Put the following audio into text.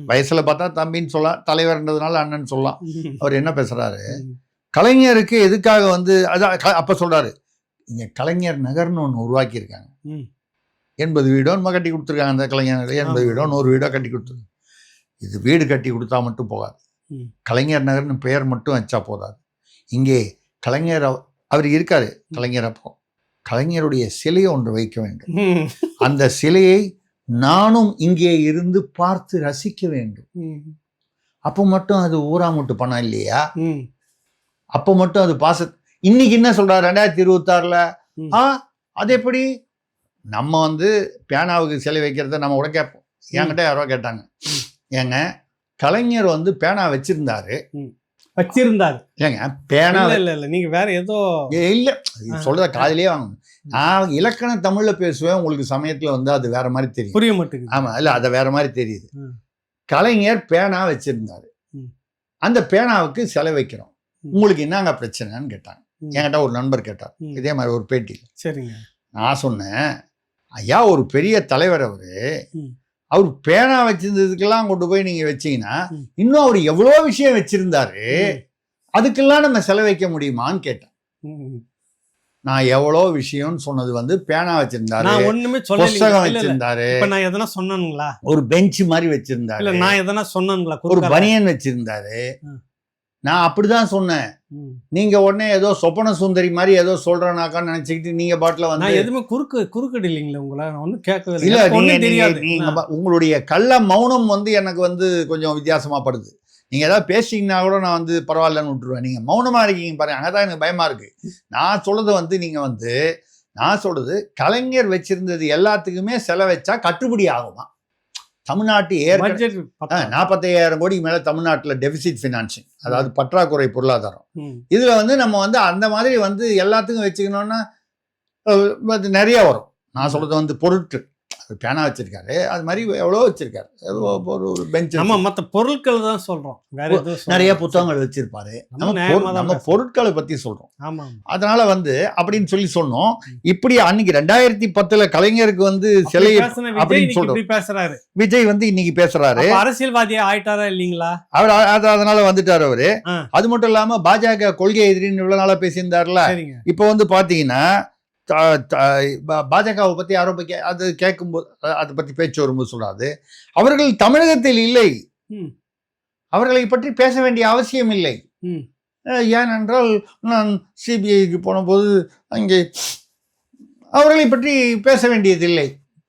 வயசுல பார்த்தா தம்பின்னு சொல்லலாம், தலைவர்ன்றதுனால அண்ணன் சொல்லலாம். அவர் என்ன பேசுறாரு, கலைஞருக்கு எதுக்காக வந்து அதான் அப்ப சொல்றாரு, இங்க கலைஞர் நகர்னு ஒன்று உருவாக்கியிருக்காங்க. 80 வீடோ நம்ம கட்டி கொடுத்துருக்காங்க. அந்த கலைஞர் 80 வீடோ 100 வீடோ கட்டி கொடுத்துருக்காங்க. இது வீடு கட்டி கொடுத்தா மட்டும் போகாது, கலைஞர் நகர்னு பெயர் மட்டும் வச்சா போதாது. இங்கே கலைஞர் அவர் இருக்காரு, கலைஞர் அப்போ கலைஞருடைய சிலையை ஒன்று வைக்க வேண்டும். அந்த சிலையை நானும் இங்கே இருந்து பார்த்து ரசிக்க வேண்டும். அப்போ மட்டும் அது ஊராமுட்டு பணம் இல்லையா? அப்போ மட்டும் அது இன்னைக்கு என்ன சொல்றாரு 2026ல, அது எப்படி நம்ம வந்து பேனாவுக்கு சிலை வைக்கிறத நம்ம கூட கேட்போம். என்கிட்ட யாரோ கேட்டாங்க, ஏங்க கலைஞர் வந்து பேனா வச்சிருந்தாரு ஏங்க பேனா இல்ல நீங்க வேற ஏதோ இல்ல சொல்றத காதலியே வாங்கணும். நான் இலக்கண தமிழ்ல பேசுவேன், உங்களுக்கு சமயத்துல வந்து அது வேற மாதிரி தெரியும், புரிய மாட்டேங்குது. ஆமா இல்ல அத வேற மாதிரி தெரியுது. கலைஞர் பேனா வச்சிருந்தாரு, அந்த பேனாவுக்கு சிலை வைக்கிறோம், உங்களுக்கு என்னங்க பிரச்சனைன்னு கேட்டாங்க. என்கிட்ட ஒரு நண்பர் கேட்டார் இதே மாதிரி ஒரு பேட்டி. சரிங்க. நான் சொன்னேன், ஐயா ஒரு பெரிய தலைவர் அவர் பேனா வச்சிருந்ததுக்கெல்லாம் கொண்டு போய் நீங்க வச்சீங்கன்னா இன்னும் அவர் எவ்வளோ விஷயம் வச்சிருந்தாரு, அதுக்கெல்லாம் நம்ம செலவைக்க முடியுமான்னு கேட்டேன். நான் எவ்வளோ விஷயம்னு சொன்னது வந்து பேனா வச்சிருந்தாரு, ஒண்ணுமே புத்தகம் வச்சிருந்தாரு, நான் எதனா சொன்னேங்களா, ஒரு பெஞ்ச் மாதிரி வச்சிருந்தாரு, நான் எதனா சொன்னேங்களா, ஒரு பனியன் வச்சிருந்தாரு. நான் அப்படிதான் சொன்னேன். நீங்க உடனே ஏதோ சொப்பன சுந்தரி மாதிரி ஏதோ சொல்றனாக்கான்னு நினைச்சுக்கிட்டு நீங்க பாட்டில வந்து எதுவுமே குறுக்கடி இல்லைங்களா, உங்களை ஒன்றும் கேட்கவே இல்ல. நீங்க உங்களுடைய கள்ள மௌனம் வந்து எனக்கு வந்து கொஞ்சம் வித்தியாசமா படுது. நீங்க ஏதாவது பேசிங்கன்னா கூட நான் வந்து பரவாயில்லன்னு விட்டுருவேன். நீங்க மௌனமா இருக்கீங்க பாருங்க, அங்கதான் எனக்கு பயமா இருக்கு. நான் சொல்றது வந்து நீங்க வந்து நான் சொல்றது கலைஞர் வச்சிருந்தது எல்லாத்துக்குமே செலவச்சா கட்டுப்படி ஆகுமா? தமிழ்நாட்டு 45,000 கோடிக்கு மேல தமிழ்நாட்டில் டெபிசிட் ஃபினான்சிங், அதாவது பற்றாக்குறை பொருளாதாரம். இதுல வந்து நம்ம வந்து அந்த மாதிரி வந்து எல்லாத்துக்கும் வச்சுக்கணும்னா நிறைய வரும். நான் சொல்றது வந்து பொருட்கள், பேனா வச்சிருக்காரு, அது மாதிரி எவ்வளோ வச்சிருக்காரு, ஒரு பெஞ்ச், நம்ம மற்ற பொருட்கள் தான் சொல்றோம், வேற நிறைய புத்தகங்கள் வச்சிருப்பாரு. நம்ம பொருட்களை பத்தி சொல்றோம். அதனால வந்து அப்படின்னு சொல்லி சொன்னோம். இப்படி அன்னைக்கு 2010 கலைஞருக்கு வந்து சிலை அப்படின்னு சொல்றோம் பேசுறாரு விஜய் வந்து இன்னைக்கு பேசுறாரு. அரசியல்வாதியா ஆயிட்டாரா இல்லீங்களா அவர்? அதனால வந்துட்டாரு அவரு. அது மட்டும் இல்லாம பாஜக கொள்கை எதிரின்னு இவ்வளவு நாளா பேசியிருந்தாருல, இப்ப வந்து பாத்தீங்கன்னா பாஜகவை பத்தி யாரோ அது கேட்கும்போது அதை பத்தி பேச்சு வரும்போது சொல்றாரு, அவர்கள் தமிழகத்தில் இல்லை, அவர்களை பற்றி பேச வேண்டிய அவசியம் இல்லை. ஏனென்றால் நான் சிபிஐக்கு போன போது அங்கே அவர்களை பற்றி பேச வேண்டியதில்லை.